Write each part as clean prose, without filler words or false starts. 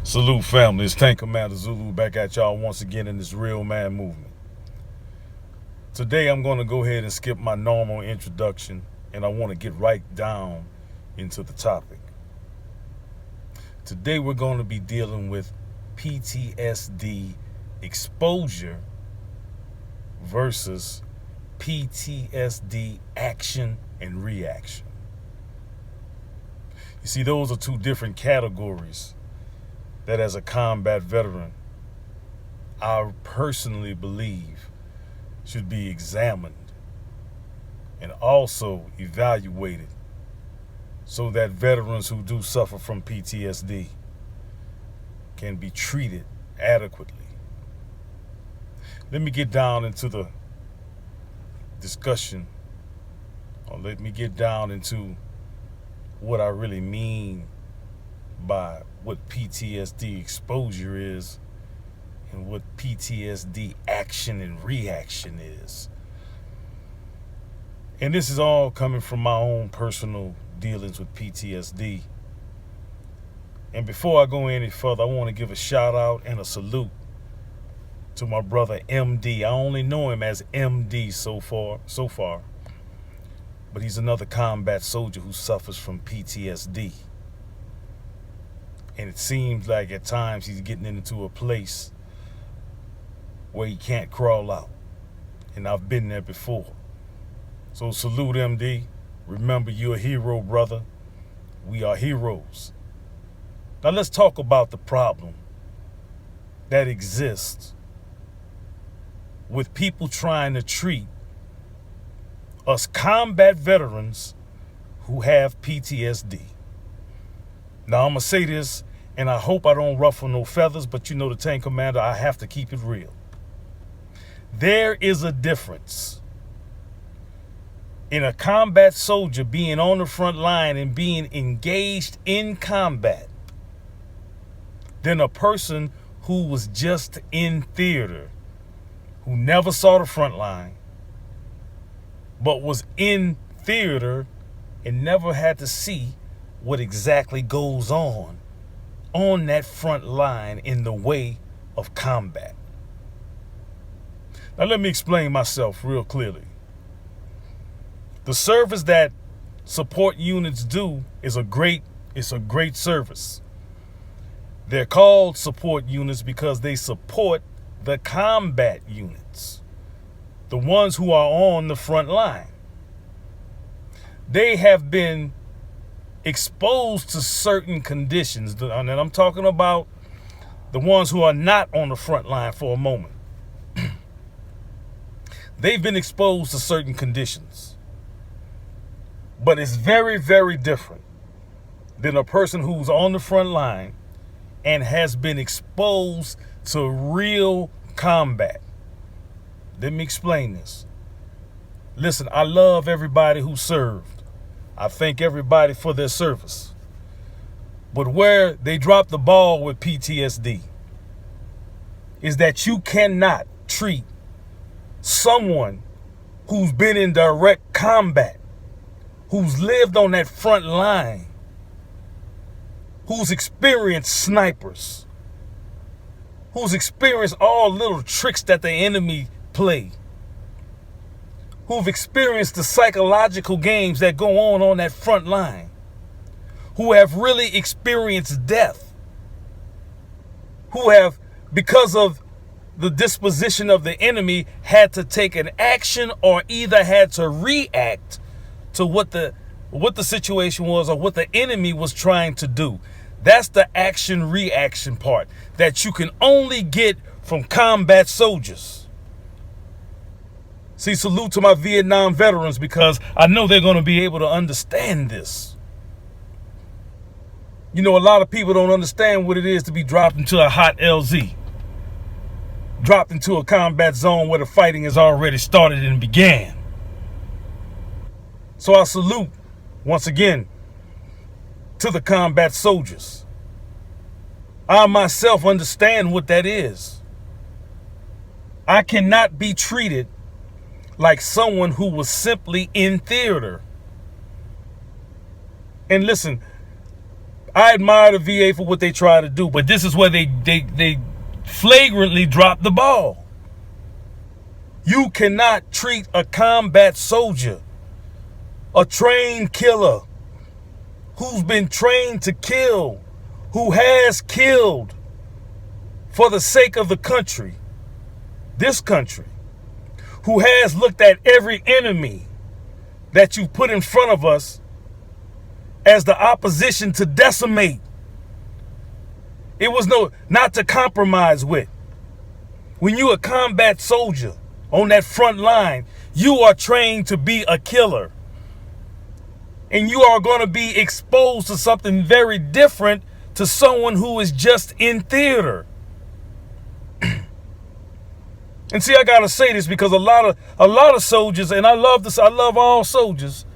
Salute family, it's Tank Commander Zulu back at y'all once again in this Real Man movement. Today I'm going to go ahead and skip my normal introduction and I want to get right down into the topic. Today we're going to be dealing with PTSD exposure versus PTSD action and reaction. You see, those are two different categories that as a combat veteran, I personally believe should be examined and also evaluated so that veterans who do suffer from PTSD can be treated adequately. Let me get down into the discussion, or let me get down into what I really mean by what PTSD exposure is and what PTSD action and reaction is. And this is all coming from my own personal dealings with PTSD. And before I go any further, I want to give a shout out and a salute to my brother MD. I only know him as MD so far, but he's another combat soldier who suffers from PTSD. And it seems like at times he's getting into a place where he can't crawl out. And I've been there before. So salute, MD. Remember, you're a hero, brother. We are heroes. Now let's talk about the problem that exists with people trying to treat us combat veterans who have PTSD. Now I'm going to say this, and I hope I don't ruffle no feathers, but you know the Tank Commander, I have to keep it real. There is a difference in a combat soldier being on the front line and being engaged in combat than a person who was just in theater, who never saw the front line, but was in theater and never had to see what exactly goes on that front line in the way of combat. Now let me explain myself real clearly. The service that support units do is a great service. They're called support units because they support the combat units, the ones who are on the front line. They have been exposed to certain conditions, and I'm talking about the ones who are not on the front line for a moment. They've been exposed to certain conditions, but it's very, very different than a person who's on the front line and has been exposed to real combat. Let me explain this. Listen, I love everybody who served. I thank everybody for their service. But where they drop the ball with PTSD is that you cannot treat someone who's been in direct combat, who's lived on that front line, who's experienced snipers, who's experienced all little tricks that the enemy play, who've experienced the psychological games that go on that front line, who have really experienced death, who have, because of the disposition of the enemy, had to take an action or either had to react to what the situation was or what the enemy was trying to do. That's the action-reaction part that you can only get from combat soldiers. See, salute to my Vietnam veterans because I know they're going to be able to understand this. You know, a lot of people don't understand what it is to be dropped into a hot LZ. Dropped into a combat zone where the fighting has already started and began. So I salute, once again, to the combat soldiers. I myself understand what that is. I cannot be treated like someone who was simply in theater. And listen, I admire the VA for what they try to do, but this is where they flagrantly drop the ball. You cannot treat a combat soldier, a trained killer, who's been trained to kill, who has killed for the sake of the country, this country, who has looked at every enemy that you put in front of us as the opposition to decimate. It was not to compromise with. When you're a combat soldier on that front line, you are trained to be a killer. And you are going to be exposed to something very different to someone who is just in theater. And see, I gotta say this because a lot of soldiers, and I love all soldiers,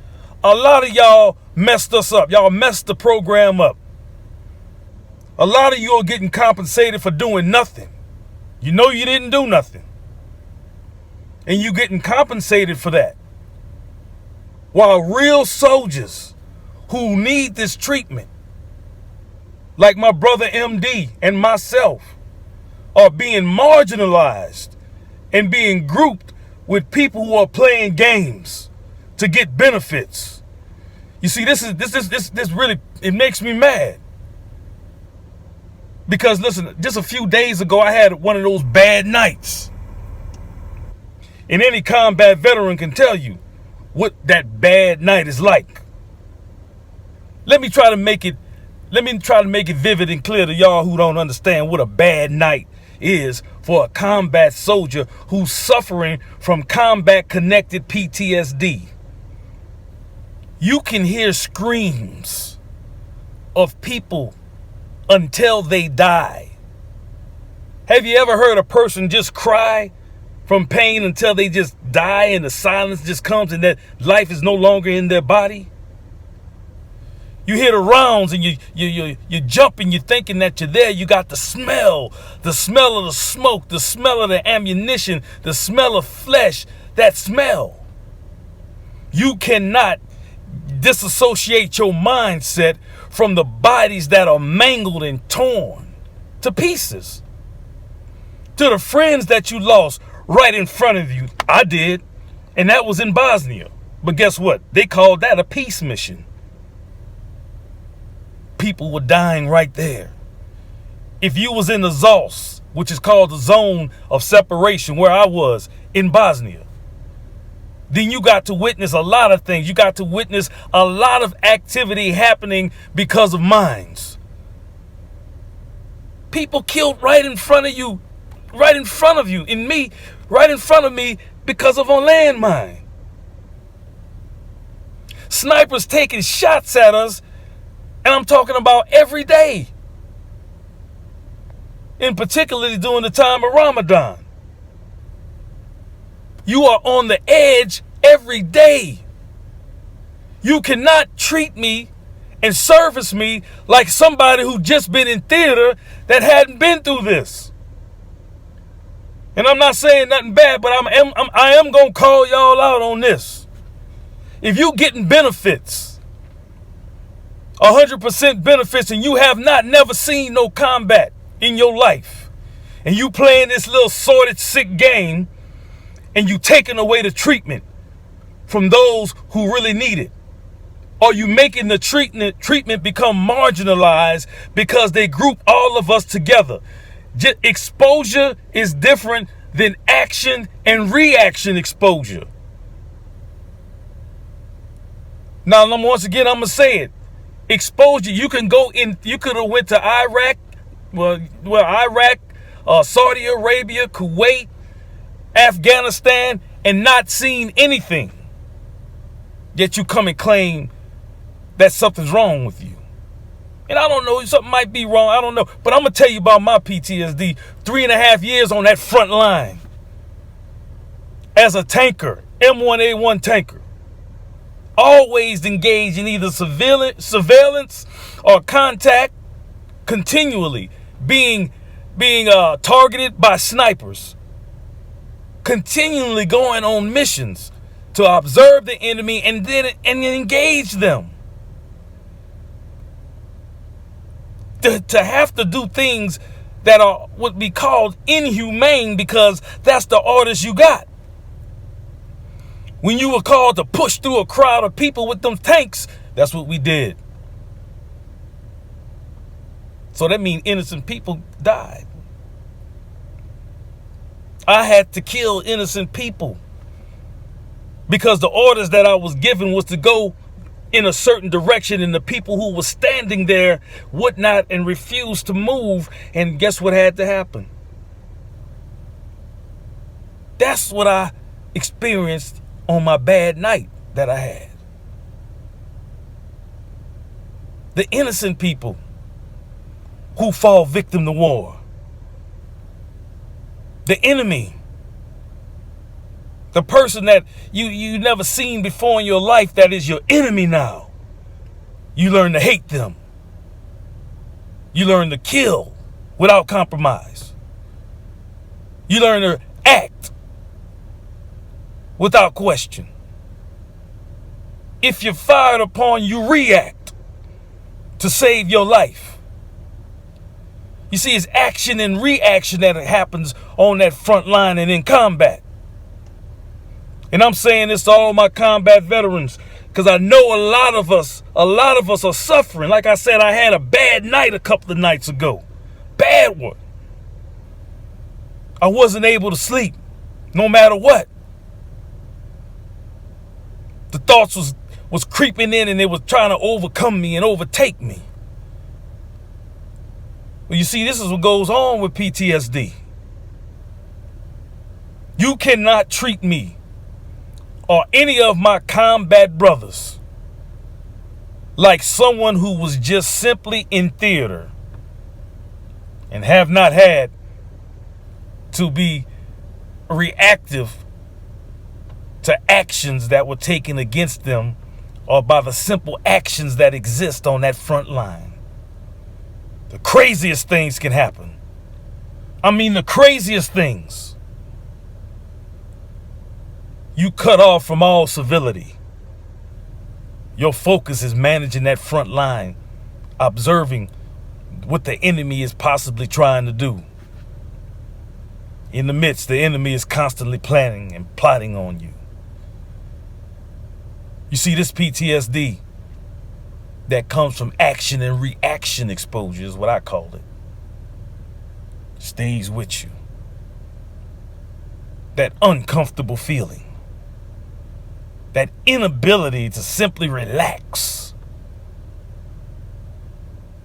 a lot of y'all messed us up. Y'all messed the program up. A lot of you are getting compensated for doing nothing. You know you didn't do nothing. And you getting compensated for that. While real soldiers who need this treatment, like my brother MD and myself, are being marginalized and being grouped with people who are playing games to get benefits. You see, this really, it makes me mad. Because listen, just a few days ago, I had one of those bad nights. And any combat veteran can tell you what that bad night is like. Let me try to make it vivid and clear to y'all who don't understand what a bad night is for a combat soldier who's suffering from combat-connected PTSD. You can hear screams of people until they die. Have you ever heard a person just cry from pain until they just die and the silence just comes and that life is no longer in their body? You hear the rounds and you jump and you're thinking that you're there. You got the smell of the smoke, the smell of the ammunition, the smell of flesh, that smell. You cannot disassociate your mindset from the bodies that are mangled and torn to pieces. To the friends that you lost right in front of you. I did. And that was in Bosnia. But guess what? They called that a peace mission. People were dying right there. If you was in the ZOS, which is called the zone of separation, where I was in Bosnia, then you got to witness a lot of things. You got to witness a lot of activity happening because of mines. People killed right in front of you, and me, right in front of me because of a landmine. Snipers taking shots at us. And I'm talking about every day. And particularly during the time of Ramadan. You are on the edge every day. You cannot treat me and service me like somebody who just been in theater that hadn't been through this. And I'm not saying nothing bad, but I am going to call y'all out on this. If you getting benefits, 100% benefits, and you have never seen no combat in your life, and you playing this little sordid, sick game, and you taking away the treatment from those who really need it, or you making the treatment become marginalized because they group all of us together. Exposure is different than action and reaction exposure. Now, once again, I'm gonna say it. Exposure, you could have went to Iraq, Iraq, Saudi Arabia, Kuwait, Afghanistan, and not seen anything. Yet you come and claim that something's wrong with you. And I don't know, something might be wrong, I don't know. But I'm going to tell you about my PTSD. 3.5 years on that front line. As a tanker, M1A1 tanker. Always engaged in either surveillance or contact, continually being targeted by snipers, continually going on missions to observe the enemy and then engage them. to have to do things that would be called inhumane because that's the orders you got. When you were called to push through a crowd of people with them tanks, that's what we did. So that means innocent people died. I had to kill innocent people because the orders that I was given was to go in a certain direction, and the people who were standing there would not and refused to move. And guess what had to happen? That's what I experienced on my bad night that I had. The innocent people who fall victim to war. The enemy. The person that you never seen before in your life that is your enemy now. You learn to hate them. You learn to kill without compromise. You learn to act without question. If you're fired upon, you react to save your life. You see, it's action and reaction that happens on that front line and in combat. And I'm saying this to all my combat veterans because I know a lot of us are suffering. Like I said, I had a bad night a couple of nights ago. Bad one. I wasn't able to sleep no matter what. The thoughts was creeping in and they was trying to overcome me and overtake me. Well, you see, this is what goes on with PTSD. You cannot treat me or any of my combat brothers like someone who was just simply in theater and have not had to be reactive to actions that were taken against them or by the simple actions that exist on that front line. The craziest things can happen. I mean, the craziest things. You cut off from all civility. Your focus is managing that front line, observing what the enemy is possibly trying to do. In the midst, the enemy is constantly planning and plotting on you. You see, this PTSD that comes from action and reaction exposure is what I call it. Stays with you. That uncomfortable feeling. That inability to simply relax.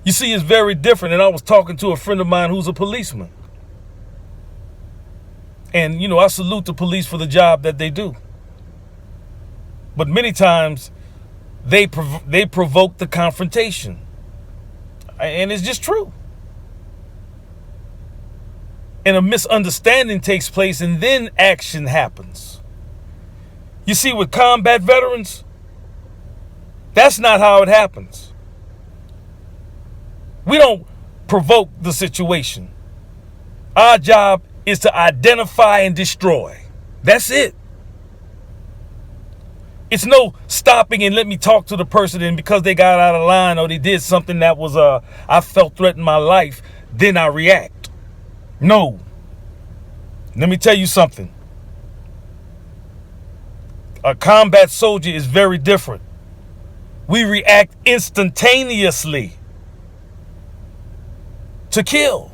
You see, it's very different. And I was talking to a friend of mine who's a policeman. And, you know, I salute the police for the job that they do. But many times they provoke the confrontation. And it's just true. And a misunderstanding takes place and then action happens. You see, with combat veterans, that's not how it happens. We don't provoke the situation. Our job is to identify and destroy. That's it. It's no stopping and let me talk to the person, and because they got out of line or they did something that was I felt threatened my life, then I react. No. Let me tell you something. A combat soldier is very different. We react instantaneously to kill.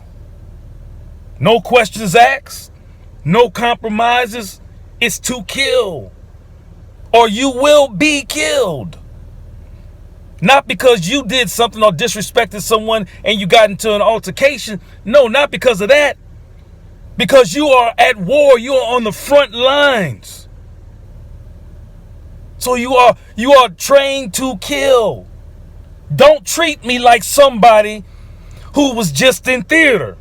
No questions asked, no compromises. It's to kill. Or you will be killed. Not because you did something or disrespected someone and you got into an altercation. No, not because of that. Because you are at war. You are on the front lines. So you are trained to kill. Don't treat me like somebody who was just in theater.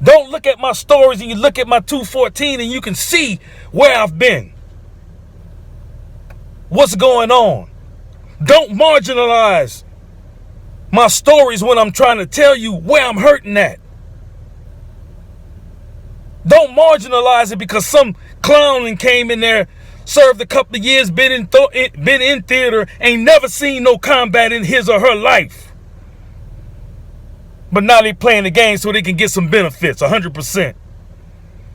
Don't look at my stories and you look at my 214 and you can see where I've been. What's going on? Don't marginalize my stories when I'm trying to tell you where I'm hurting at. Don't marginalize it because some clown and came in there, served a couple of years, been in theater, ain't never seen no combat in his or her life. But now they playing the game so they can get some benefits, 100%.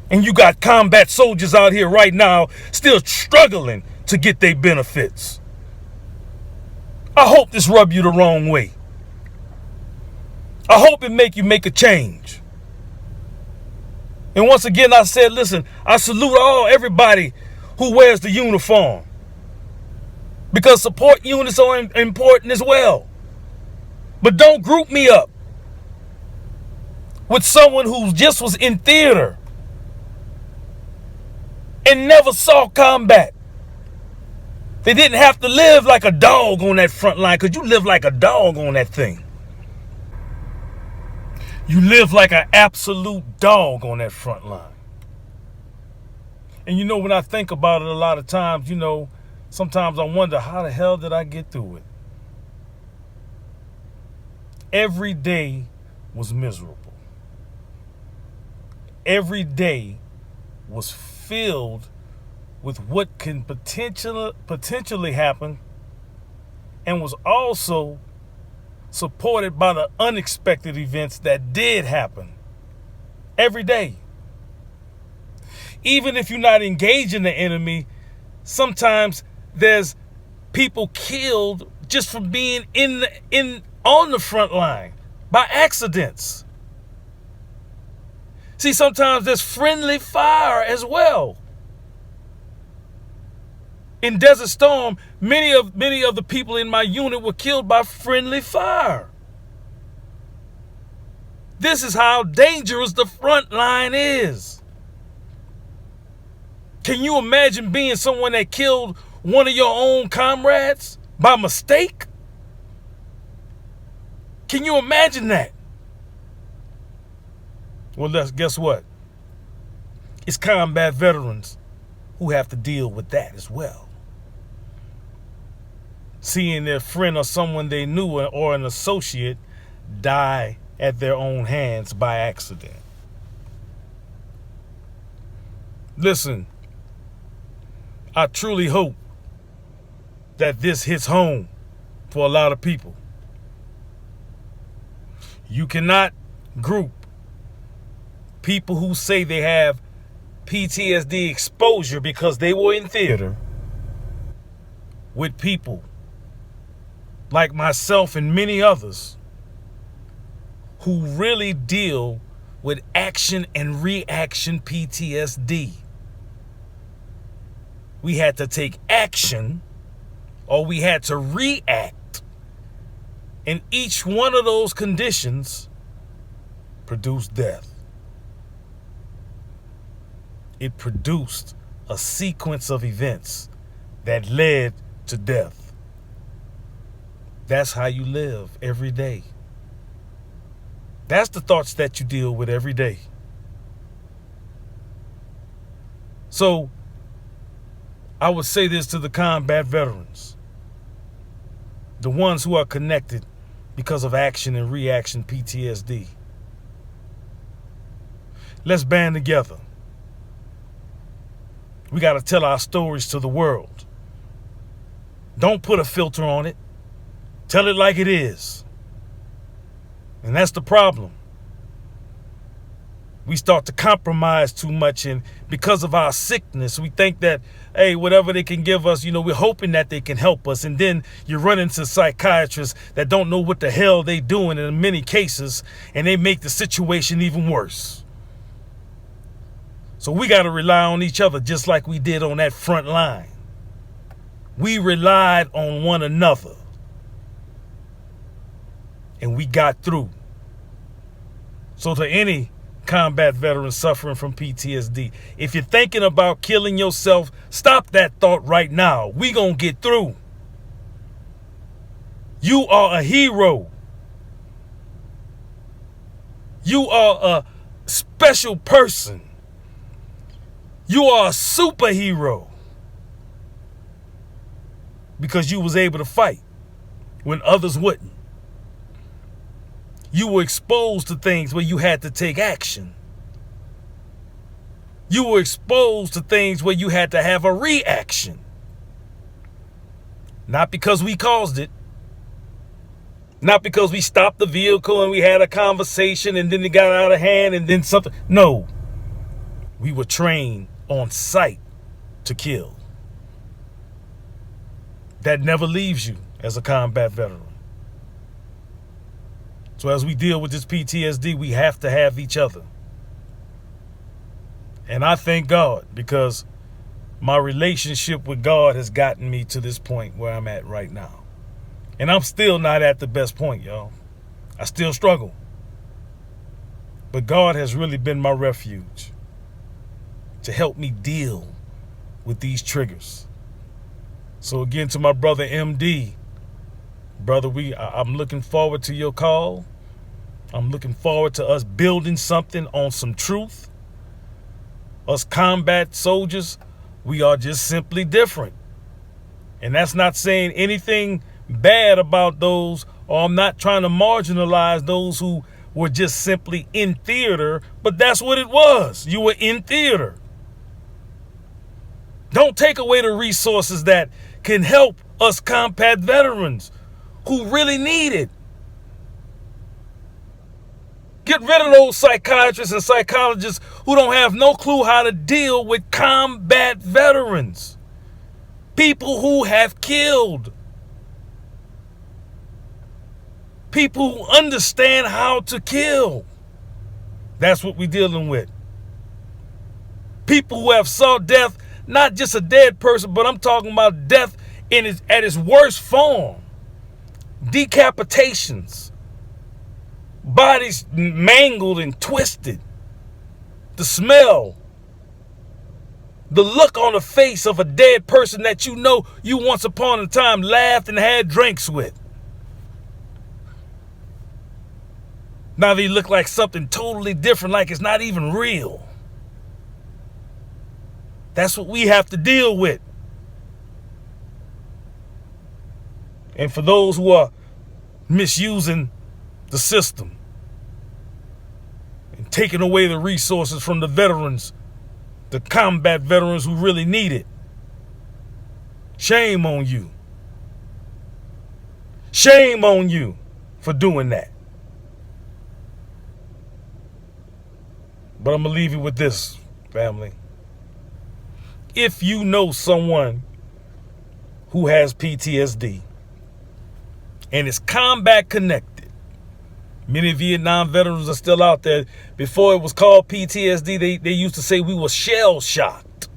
And you got combat soldiers out here right now still struggling to get their benefits. I hope this rub you the wrong way. I hope it make you make a change. And once again, I said, listen, I salute everybody who wears the uniform. Because support units are important as well. But don't group me up with someone who just was in theater and never saw combat. They didn't have to live like a dog on that front line, because you live like a dog on that thing. You live like an absolute dog on that front line. And you know, when I think about it a lot of times, you know, sometimes I wonder, how the hell did I get through it? Every day was miserable. Every day was filled with what can potentially happen, and was also supported by the unexpected events that did happen every day. Even if you're not engaging the enemy, sometimes there's people killed just from being on the front line by accidents. See, sometimes there's friendly fire as well. In Desert Storm, many of the people in my unit were killed by friendly fire. This is how dangerous the front line is. Can you imagine being someone that killed one of your own comrades by mistake? Can you imagine that? Well, guess what? It's combat veterans who have to deal with that as well. Seeing their friend or someone they knew or an associate die at their own hands by accident. Listen, I truly hope that this hits home for a lot of people. You cannot group people who say they have PTSD exposure because they were in theater with people like myself and many others who really deal with action and reaction PTSD. We had to take action or we had to react. And each one of those conditions produced death. It produced a sequence of events that led to death. That's how you live every day. That's the thoughts that you deal with every day. So, I would say this to the combat veterans, the ones who are connected because of action and reaction PTSD. Let's band together. We got to tell our stories to the world. Don't put a filter on it. Tell it like it is. And that's the problem. We start to compromise too much, and because of our sickness, we think that, hey, whatever they can give us, we're hoping that they can help us. And then you run into psychiatrists that don't know what the hell they doing in many cases, and they make the situation even worse. So we got to rely on each other just like we did on that front line. We relied on one another. And we got through. So to any combat veteran suffering from PTSD, if you're thinking about killing yourself, stop that thought right now. We gonna get through. You are a hero. You are a special person. You are a superhero. Because you was able to fight when others wouldn't. You were exposed to things where you had to take action. You were exposed to things where you had to have a reaction. Not because we caused it, Not because we stopped the vehicle and we had a conversation and then it got out of hand and then something. No, we were trained on sight to kill. That never leaves you as a combat veteran. So as we deal with this PTSD, we have to have each other. And I thank God, because my relationship with God has gotten me to this point where I'm at right now. And I'm still not at the best point, y'all. I still struggle. But God has really been my refuge to help me deal with these triggers. So again, to my brother MD, brother, I'm looking forward to your call. I'm looking forward to us building something on some truth. Us combat soldiers, we are just simply different. And that's not saying anything bad about those, or I'm not trying to marginalize those who were just simply in theater, but that's what it was. You were in theater. Don't take away the resources that can help us combat veterans who really need it. Get rid of those psychiatrists and psychologists who don't have no clue how to deal with combat veterans. People who have killed. People who understand how to kill. That's what we're dealing with. People who have saw death, not just a dead person, but I'm talking about death at its worst form. Decapitations. Bodies mangled and twisted. The smell. The look on the face of a dead person that you know you once upon a time laughed and had drinks with. Now they look like something totally different, like it's not even real. That's what we have to deal with. And for those who are misusing the system and taking away the resources from the veterans, the combat veterans who really need it, shame on you. Shame on you for doing that. But I'm going to leave you with this, family. If you know someone who has PTSD and is combat connected, many Vietnam veterans are still out there. Before it was called PTSD, they used to say we were shell shocked.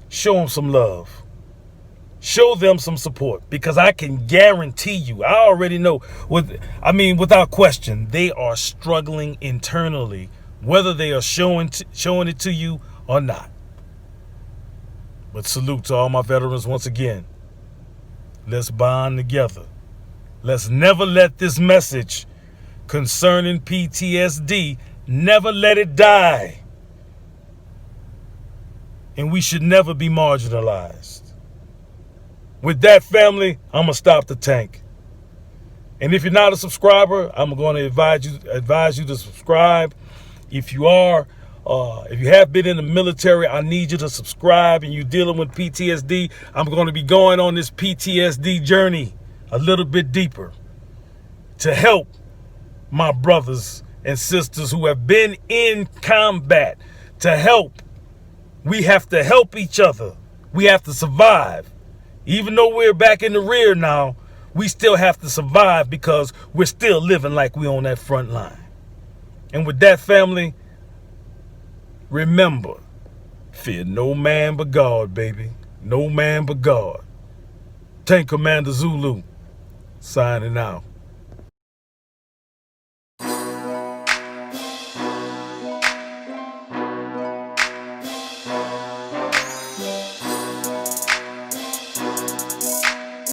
Show them some love. Show them some support, because I can guarantee you, I already know, without question, they are struggling internally, whether they are showing it to you or not. But salute to all my veterans once again. Let's bond together. Let's never let this message concerning PTSD, never let it die. And we should never be marginalized. With that, family, I'm going to stop the tank. And if you're not a subscriber, I'm going to advise you to subscribe. If you are, if you have been in the military, I need you to subscribe. And you're dealing with PTSD, I'm going to be going on this PTSD journey a little bit deeper to help my brothers and sisters who have been in combat. To help. We have to help each other. We have to survive. Even though we're back in the rear now, we still have to survive, because we're still living like we're on that front line. And with that, family, remember, fear no man but God, baby. No man but God. Tank Commander Zulu, signing out.